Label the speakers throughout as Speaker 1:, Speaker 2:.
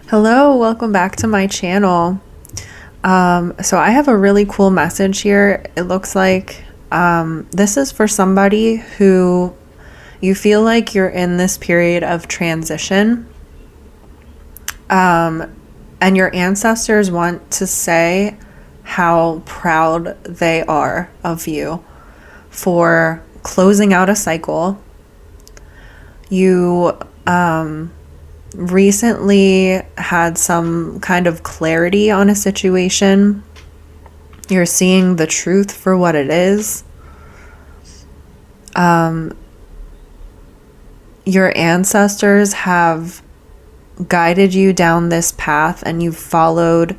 Speaker 1: Hello, welcome back to my channel. So I have a really cool message here. It looks like this is for somebody who you feel like you're in this period of transition. And your ancestors want to say how proud they are of you for closing out a cycle. You recently had some kind of clarity on a situation. You're seeing the truth for what it is. Your ancestors have guided you down this path and you've followed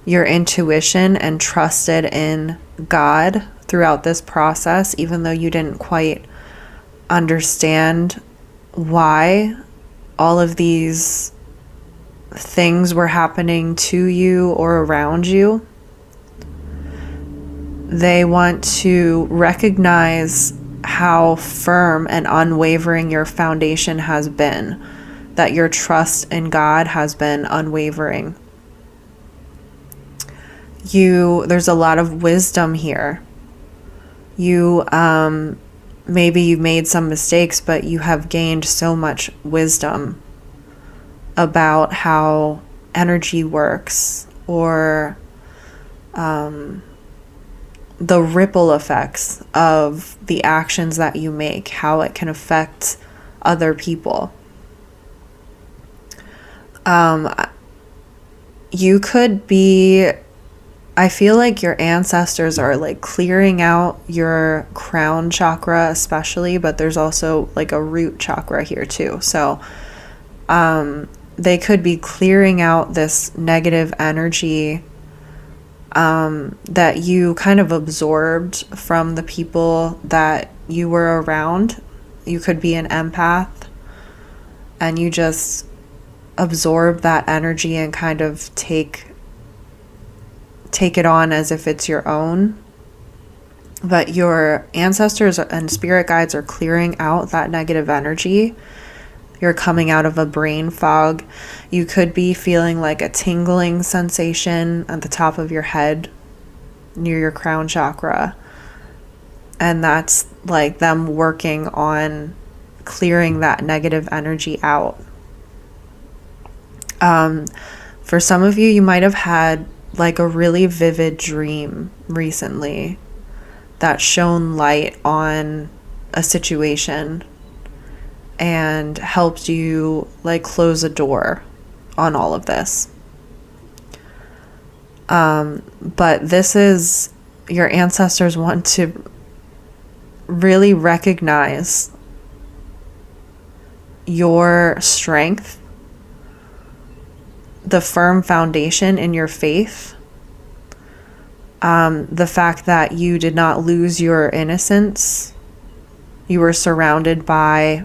Speaker 1: your intuition and trusted in God throughout this process, even though you didn't quite understand why all of these things were happening to you or around you. They want to recognize how firm and unwavering your foundation has been, that your trust in God has been unwavering. There's a lot of wisdom here. Maybe you've made some mistakes, but you have gained so much wisdom about how energy works, or the ripple effects of the actions that you make, how it can affect other people. You could be, I feel like your ancestors are like clearing out your crown chakra especially, but there's also like a root chakra here too. So they could be clearing out this negative energy that you kind of absorbed from the people that you were around. You could be an empath and you just absorb that energy and kind of take it on as if it's your own. But your ancestors and spirit guides are clearing out that negative energy. You're coming out of a brain fog. You could be feeling like a tingling sensation at the top of your head near your crown chakra. And that's like them working on clearing that negative energy out. For some of you, you might have had like a really vivid dream recently that shone light on a situation and helped you like close a door on all of this. But this is, your ancestors want to really recognize your strength, the firm foundation in your faith, the fact that you did not lose your innocence. You were surrounded by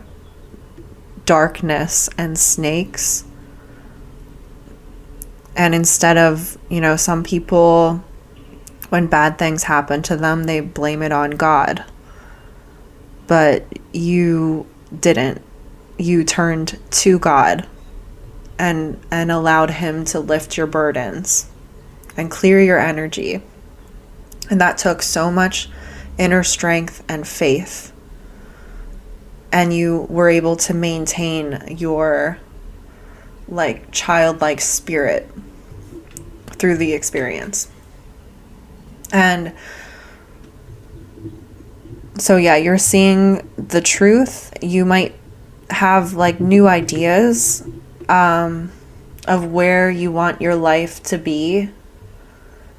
Speaker 1: darkness and snakes. And instead of, some people, when bad things happen to them, they blame it on God. But you didn't. You turned to God and allowed him to lift your burdens and clear your energy. And that took so much inner strength and faith. And you were able to maintain your like childlike spirit through the experience. And so yeah, you're seeing the truth. You might have like new ideas of where you want your life to be.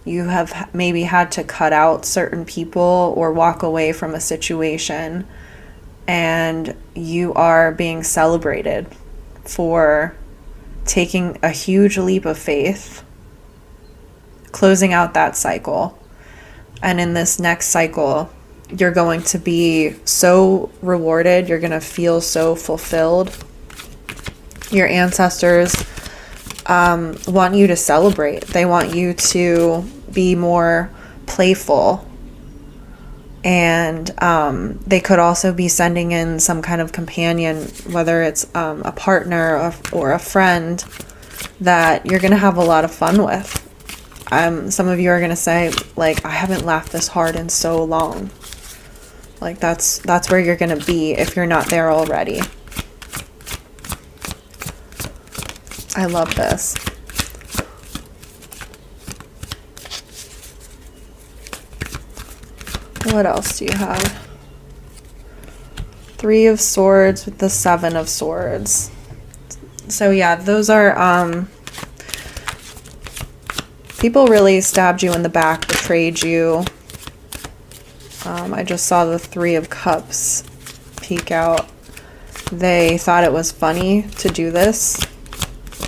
Speaker 1: You have maybe had to cut out certain people or walk away from a situation, and you are being celebrated for taking a huge leap of faith, closing out that cycle. And in this next cycle, you're going to be so rewarded. You're going to feel so fulfilled. Your ancestors want you to celebrate. They want you to be more playful. And they could also be sending in some kind of companion, whether it's a partner or a friend, that you're going to have a lot of fun with. Some of you are going to say, like, I haven't laughed this hard in so long. Like, that's where you're going to be if you're not there already. I love this. What else do you have? 3 of Swords with the 7 of Swords. So yeah, those are, people really stabbed you in the back, betrayed you. I just saw the 3 of Cups peek out. They thought it was funny to do this.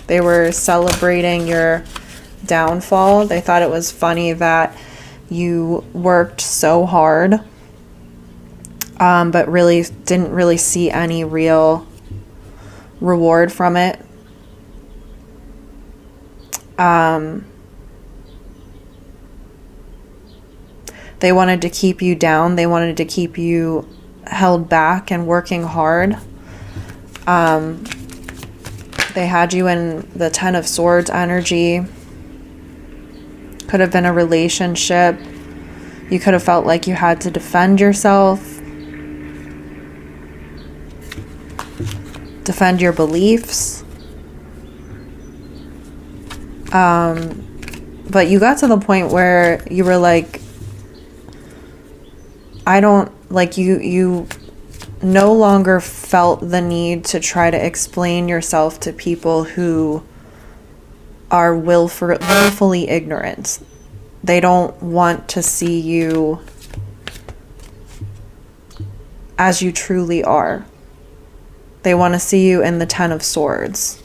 Speaker 1: They were celebrating your downfall. They thought it was funny that you worked so hard, but really didn't really see any real reward from it. They wanted to keep you down. They wanted to keep you held back and working hard. They had you in the 10 of Swords energy. Could have been a relationship. You could have felt like you had to defend yourself. Defend your beliefs. But you got to the point where you were like, you no longer felt the need to try to explain yourself to people who are willfully ignorant. They don't want to see you as you truly are. They want to see you in the 10 of Swords.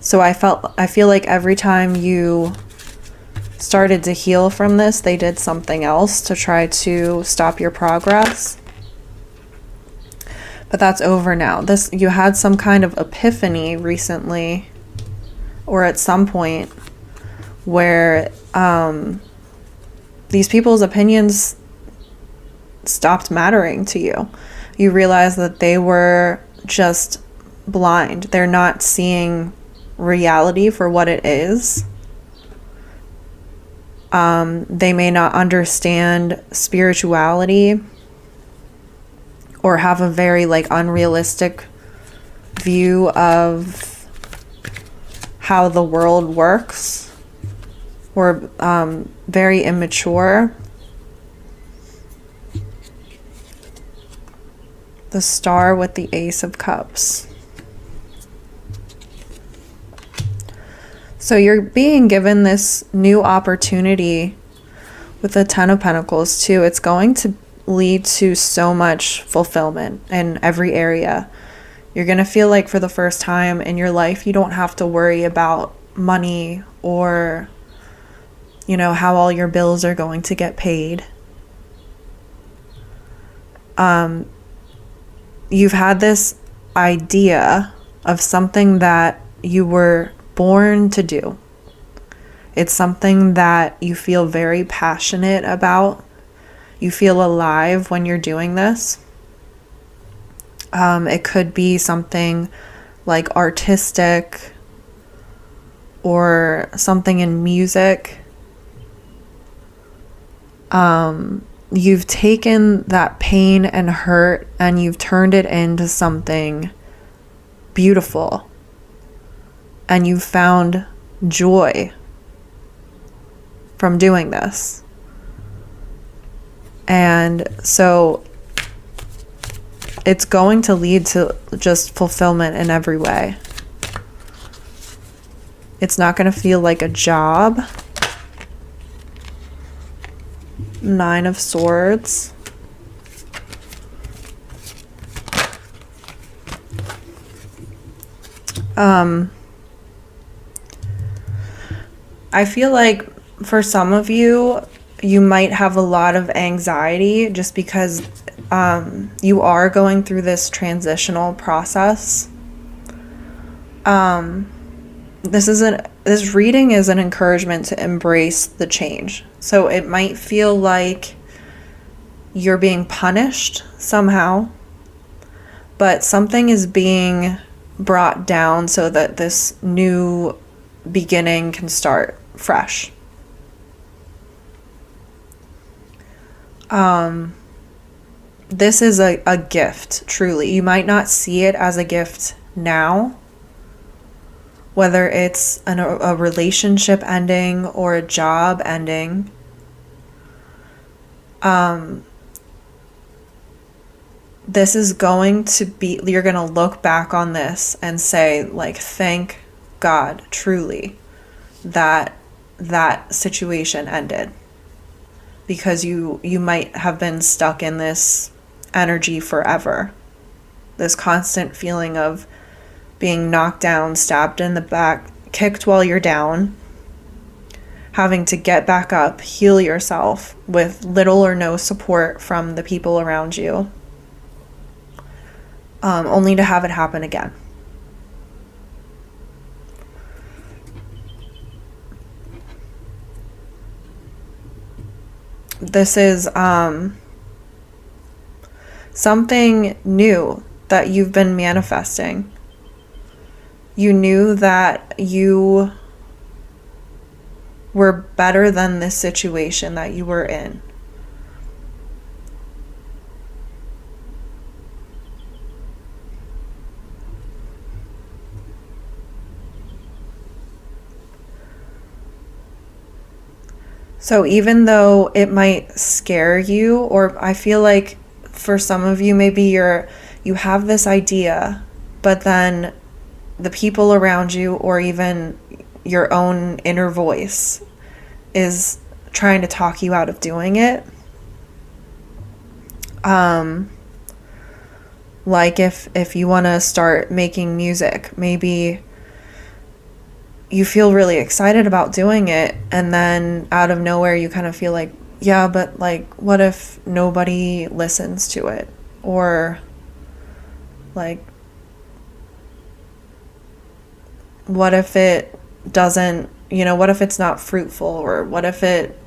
Speaker 1: So I feel like every time you started to heal from this, they did something else to try to stop your progress. But that's over now. You had some kind of epiphany recently, or at some point, where these people's opinions stopped mattering to you. You realized that they were just blind. They're not seeing reality for what it is. They may not understand spirituality or have a very unrealistic view of how the world works, or very immature. The Star with the Ace of Cups. So you're being given this new opportunity with the 10 of Pentacles too. It's going to lead to so much fulfillment in every area. You're going to feel like for the first time in your life, you don't have to worry about money or, how all your bills are going to get paid. You've had this idea of something that you were born to do. It's something that you feel very passionate about. You feel alive when you're doing this. It could be something like artistic or something in music. You've taken that pain and hurt and you've turned it into something beautiful. And you found joy from doing this. And so it's going to lead to just fulfillment in every way. It's not going to feel like a job. 9 of Swords. I feel like for some of you, you might have a lot of anxiety just because you are going through this transitional process. This reading is an encouragement to embrace the change. So it might feel like you're being punished somehow, but something is being brought down so that this new beginning can start fresh. This is a gift, truly. You might not see it as a gift now, whether it's a relationship ending or a job ending. This is going to be, you're going to look back on this and say, like, thank God, truly, that situation ended. Because you might have been stuck in this energy forever. This constant feeling of being knocked down, stabbed in the back, kicked while you're down, having to get back up, heal yourself with little or no support from the people around you, only to have it happen again. This is something new that you've been manifesting. You knew that you were better than this situation that you were in. So even though it might scare you, or I feel like for some of you, maybe you have this idea, but then the people around you, or even your own inner voice, is trying to talk you out of doing it. Like if you want to start making music, maybe you feel really excited about doing it, and then out of nowhere you kind of feel like, yeah, but like, what if nobody listens to it? Or like, what if it doesn't, what if it's not fruitful? Or what if it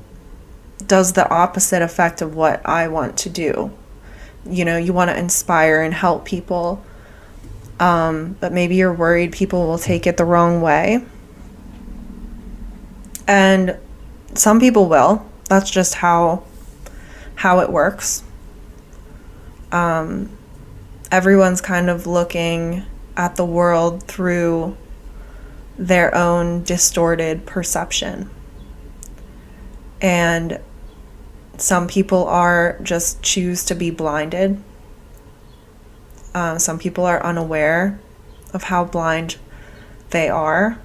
Speaker 1: does the opposite effect of what I want to do? You want to inspire and help people, but maybe you're worried people will take it the wrong way. And some people will. That's just how it works. Everyone's kind of looking at the world through their own distorted perception. And some people just choose to be blinded. Some people are unaware of how blind they are.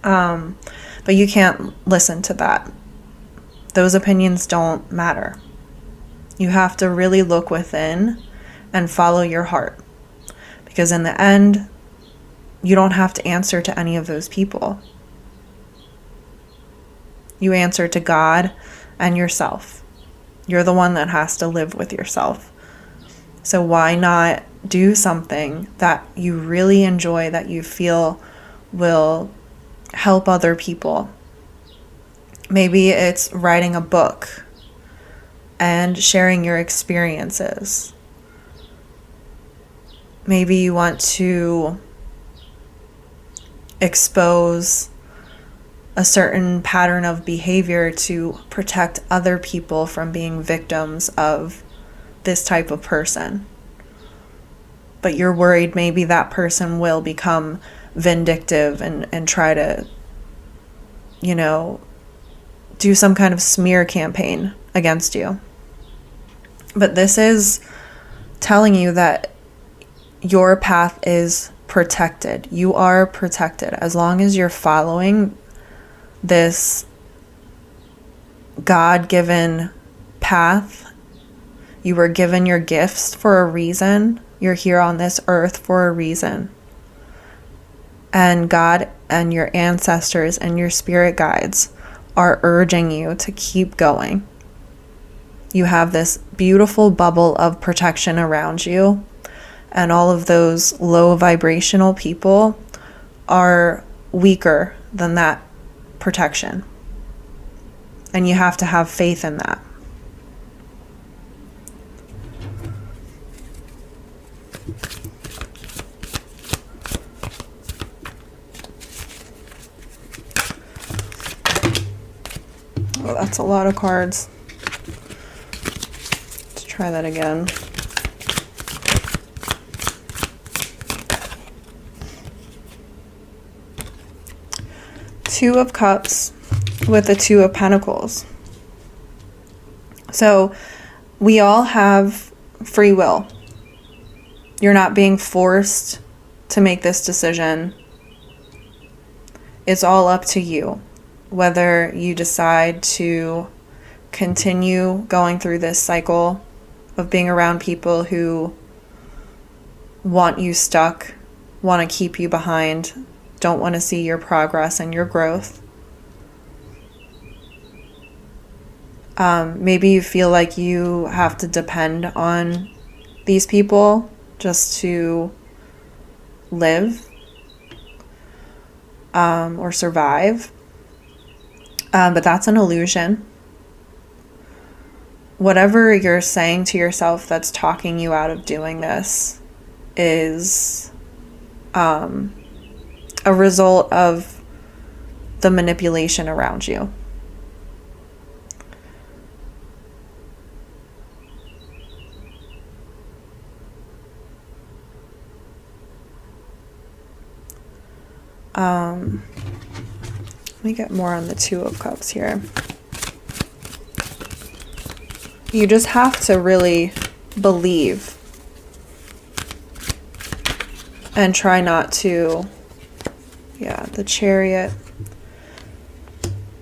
Speaker 1: But you can't listen to that. Those opinions don't matter. You have to really look within and follow your heart. Because in the end, you don't have to answer to any of those people. You answer to God and yourself. You're the one that has to live with yourself. So why not do something that you really enjoy, that you feel will help other people? Maybe it's writing a book and sharing your experiences. Maybe you want to expose a certain pattern of behavior to protect other people from being victims of this type of person. But you're worried maybe that person will become vindictive and try to, do some kind of smear campaign against you. But this is telling you that your path is protected. You are protected as long as you're following this God-given path. You were given your gifts for a reason. You're here on this earth for a reason. And God and your ancestors and your spirit guides are urging you to keep going. You have this beautiful bubble of protection around you, and all of those low vibrational people are weaker than that protection. And you have to have faith in that. Oh, that's a lot of cards. Let's try that again. Two of Cups with the Two of Pentacles. So we all have free will. You're not being forced to make this decision. It's all up to you whether you decide to continue going through this cycle of being around people who want you stuck, want to keep you behind, don't want to see your progress and your growth. Maybe you feel like you have to depend on these people just to live or survive. But that's an illusion. Whatever you're saying to yourself that's talking you out of doing this is a result of the manipulation around you. Let me get more on the Two of Cups here. You just have to really believe and try not to, the Chariot.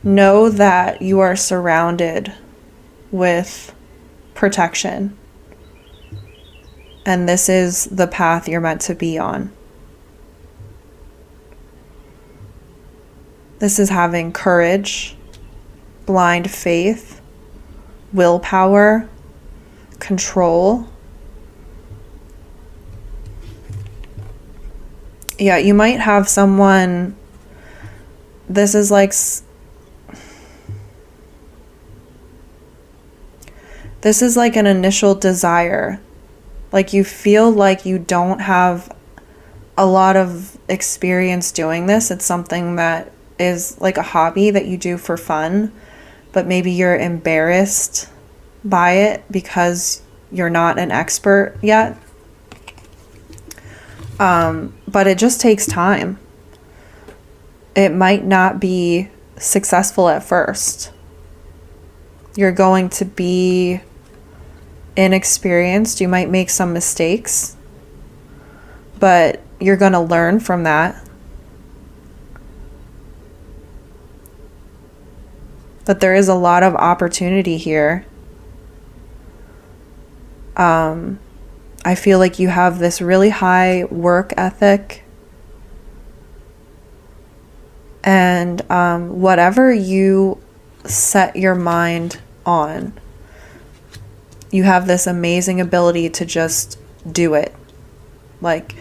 Speaker 1: Know that you are surrounded with protection. And this is the path you're meant to be on. This is having courage, blind faith, willpower, control. Yeah, you might have someone, this is like an initial desire. Like you feel like you don't have a lot of experience doing this. It's something that is like a hobby that you do for fun, but maybe you're embarrassed by it because you're not an expert yet. But it just takes time. It might not be successful at first. You're going to be inexperienced. You might make some mistakes, but you're going to learn from that. But there is a lot of opportunity here. I feel like you have this really high work ethic. And whatever you set your mind on, you have this amazing ability to just do it. Like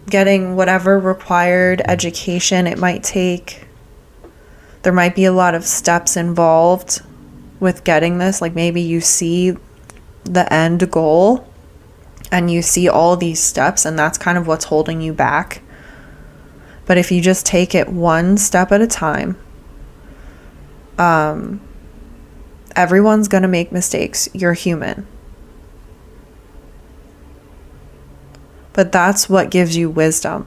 Speaker 1: getting whatever required education it might take. There might be a lot of steps involved with getting this. Like maybe you see the end goal and you see all these steps and that's kind of what's holding you back. But if you just take it one step at a time, everyone's going to make mistakes. You're human. But that's what gives you wisdom,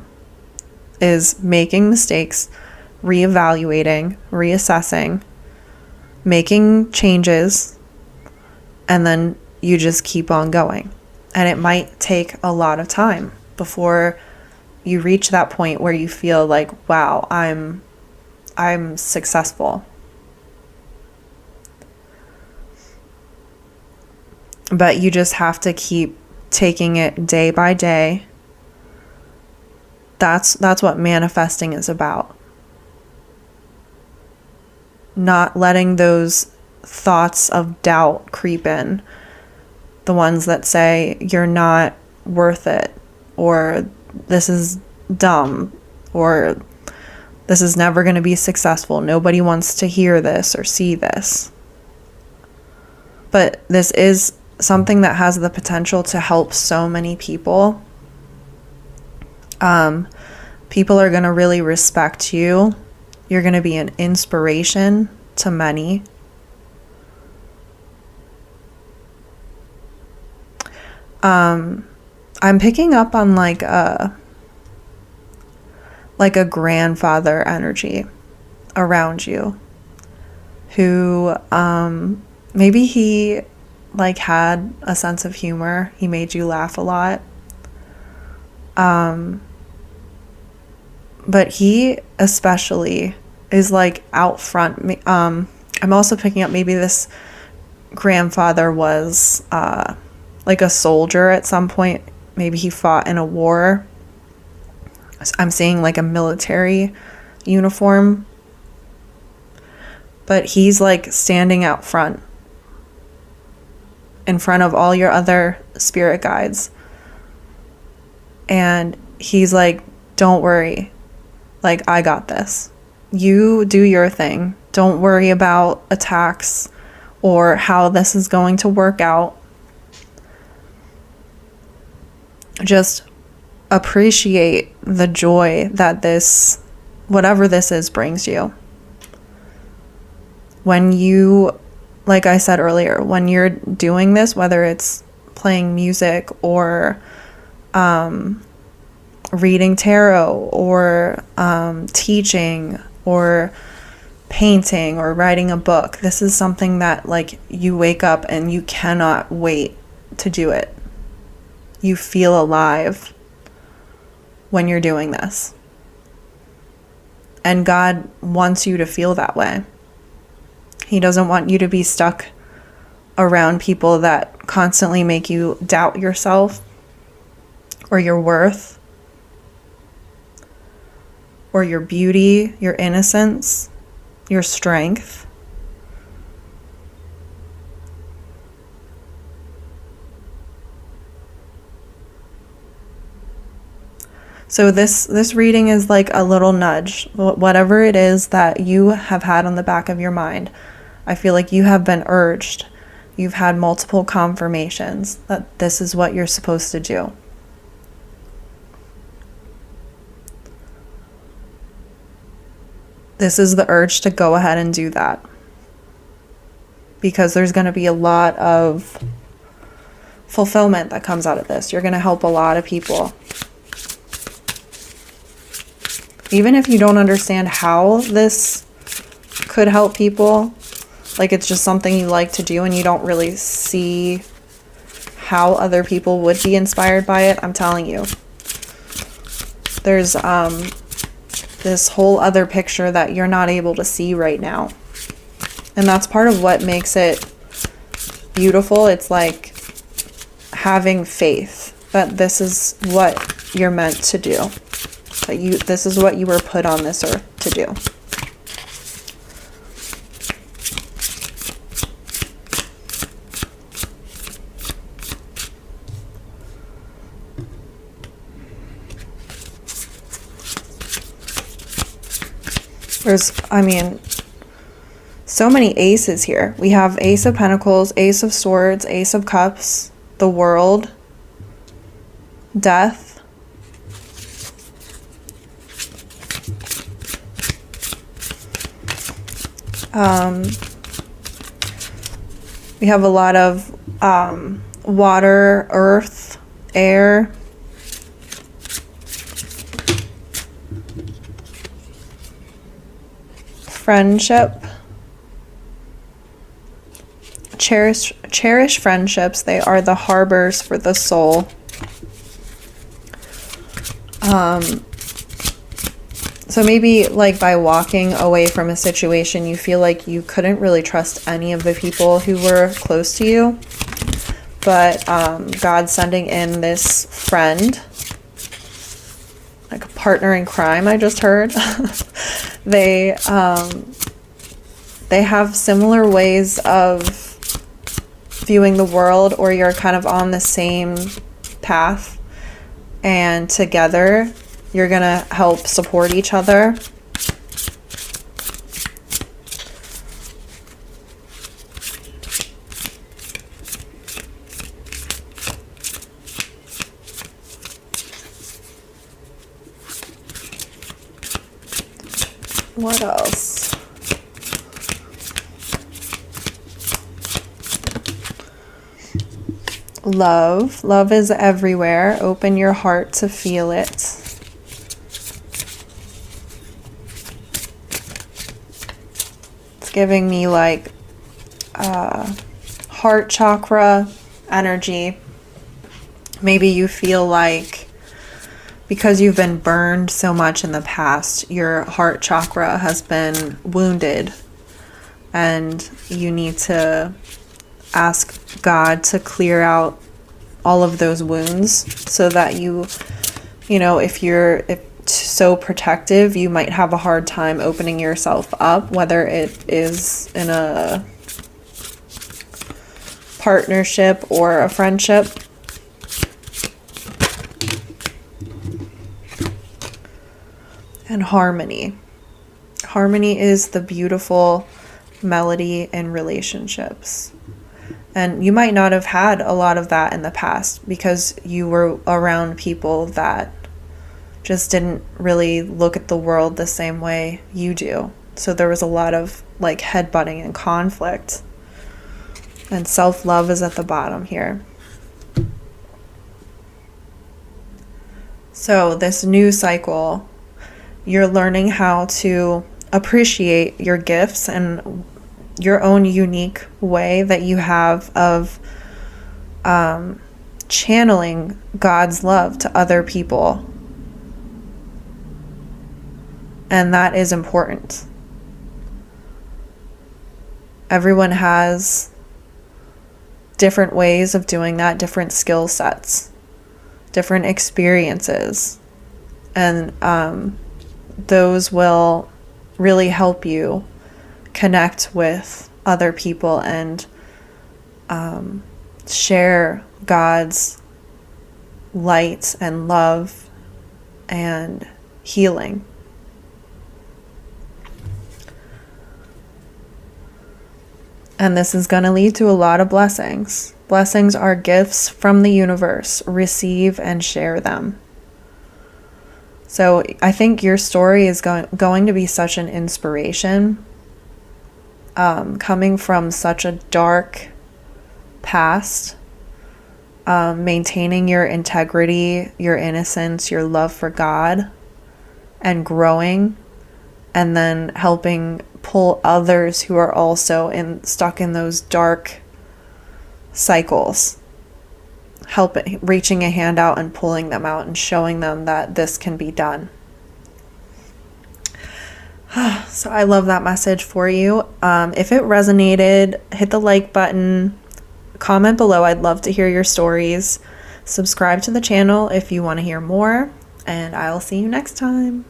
Speaker 1: is making mistakes, reevaluating, reassessing, making changes, and then you just keep on going. And it might take a lot of time before you reach that point where you feel like, wow, I'm successful. But you just have to keep taking it day by day. That's what manifesting is about. Not letting those thoughts of doubt creep in. The ones that say you're not worth it, or this is dumb, or this is never going to be successful. Nobody wants to hear this or see this. But this is something that has the potential to help so many people. People are going to really respect you. You're going to be an inspiration to many. I'm picking up on like a grandfather energy around you, who maybe he like had a sense of humor. He made you laugh a lot. But he especially is like out front. I'm also picking up maybe this grandfather was like a soldier at some point. Maybe he fought in a war. I'm seeing like a military uniform. But he's like standing out front in front of all your other spirit guides. And he's like, don't worry. Like, I got this. You do your thing. Don't worry about attacks or how this is going to work out. Just appreciate the joy that this, whatever this is, brings you. When you, like I said earlier, when you're doing this, whether it's playing music or reading tarot or teaching or painting or writing a book, this is something that like you wake up and you cannot wait to do it. You feel alive when you're doing this. And God wants you to feel that way. He doesn't want you to be stuck around people that constantly make you doubt yourself or your worth or your beauty, your innocence, your strength. So this reading is like a little nudge. Whatever it is that you have had on the back of your mind, I feel like you have been urged. You've had multiple confirmations that this is what you're supposed to do. This is the urge to go ahead and do that. Because there's going to be a lot of fulfillment that comes out of this. You're going to help a lot of people. Even if you don't understand how this could help people, like it's just something you like to do and you don't really see how other people would be inspired by it, I'm telling you. There's this whole other picture that you're not able to see right now. And that's part of what makes it beautiful. It's like having faith that this is what you're meant to do. That this is what you were put on this earth to do. There's, so many aces here. We have Ace of Pentacles, Ace of Swords, Ace of Cups, the World, Death. We have a lot of water, earth, air. Friendship. Cherish friendships. They are the harbors for the soul. So maybe like by walking away from a situation, you feel like you couldn't really trust any of the people who were close to you. But God sending in this friend, like a partner in crime, I just heard. They have similar ways of viewing the world, or you're kind of on the same path, and together you're gonna help support each other. What else? love. Love is everywhere. Open your heart to feel it. It's giving me like heart chakra energy. Maybe you feel like because you've been burned so much in the past, your heart chakra has been wounded, and you need to ask God to clear out all of those wounds so that if you're so protective, you might have a hard time opening yourself up, whether it is in a partnership or a friendship. And harmony. Harmony is the beautiful melody in relationships. And you might not have had a lot of that in the past because you were around people that just didn't really look at the world the same way you do. So there was a lot of like headbutting and conflict. And self-love is at the bottom here. So this new cycle, you're learning how to appreciate your gifts and your own unique way that you have of channeling God's love to other people. And that is important. Everyone has different ways of doing that, different skill sets, different experiences. And those will really help you connect with other people and share God's light and love and healing. And this is going to lead to a lot of blessings. Blessings are gifts from the universe. Receive and share them. So I think your story is going to be such an inspiration. Coming from such a dark past, maintaining your integrity, your innocence, your love for God, and growing, and then helping pull others who are also stuck in those dark cycles. Reaching a hand out and pulling them out and showing them that this can be done. So I love that message for you. If it resonated, hit the like button, comment below. I'd love to hear your stories. Subscribe to the channel if you want to hear more, and I'll see you next time.